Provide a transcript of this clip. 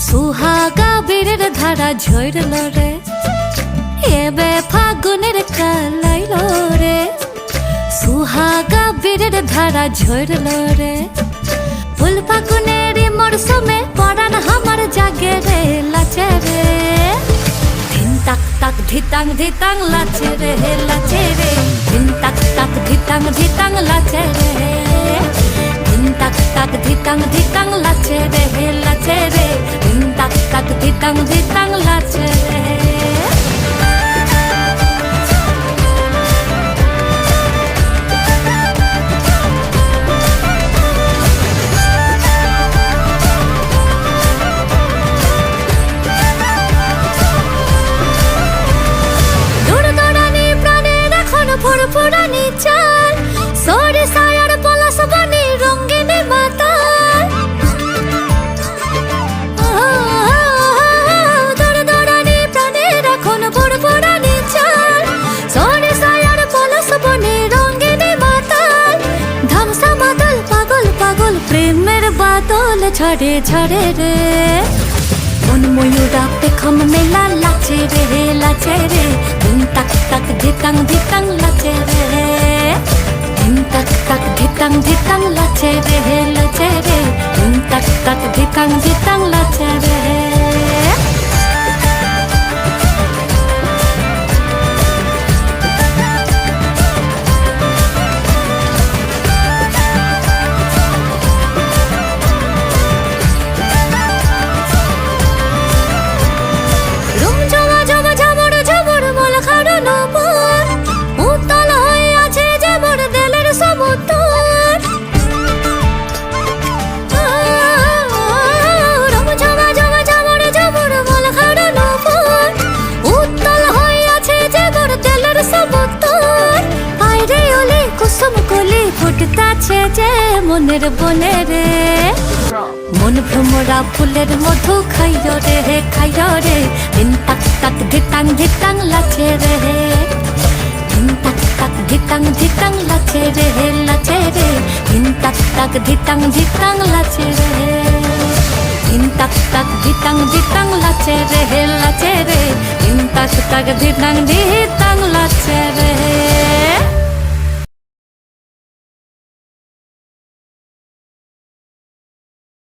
সুহাগা বীরের ধারা ঝরল রে, এবে ফাগুনের কাল আইল রে। সুহাগা বীরের ধারা ঝরল রে, ফুল ফাগুনের মরশুমে পরাণ আমার জাগে রে লাচে রে। ধিন তাক তাক ধিতাং ধিতাং লাচে রে লাচে রে, ধিন তাক তাক ধিতাং ধিতাং লাচে রে। ধিন তাক তাক ধিতাং ধিতাং লাচে রে লাচে রে, ধিন তাক তাক ধিতাং ধিতাং লাচে রে। ফুরফুরানি চাল সরে সায়ার পলাশ বনে রঙিনে মাতাল, দৌড়ানি প্রাণের এখন ফুরফুরানি চাল সরে সায়ার পলাশ বনে রঙিনে মাতাল। ধামসা মাদল পাগল পাগল প্রেমের বাদল ঝরে ঝরে রে, মন ময়ূরা পেখম মেলা লাচে রে লাচে রে। ধিন তাক তাক ধিতাং ধিতাং লাচে রে, ধিন তাক তাক ধিতাং ধিতাং লাচে রে লাচে রে, ধিন তাক তাক ধিতাং ধিতাং লাচে রে। ফুটতাছে যে মনের বনে রে, মন ভ্রমরা ফুলের মধু খাইয় রে খাইয় রে। ধিন তাক তাক ধিতাং ধিতাং লাচে রে, ধিন তাক তাক ধিতাং ধিতাং লাচে রে লাচে রে, ধিন তাক তাক ধিতাং ধিতাং লাচে রে, ধিন তাক তাক ধিতাং ধিতাং লাচে রে লাচে রে, ধিন তাক তাক ধিতাং ধিতাং লাচে রে।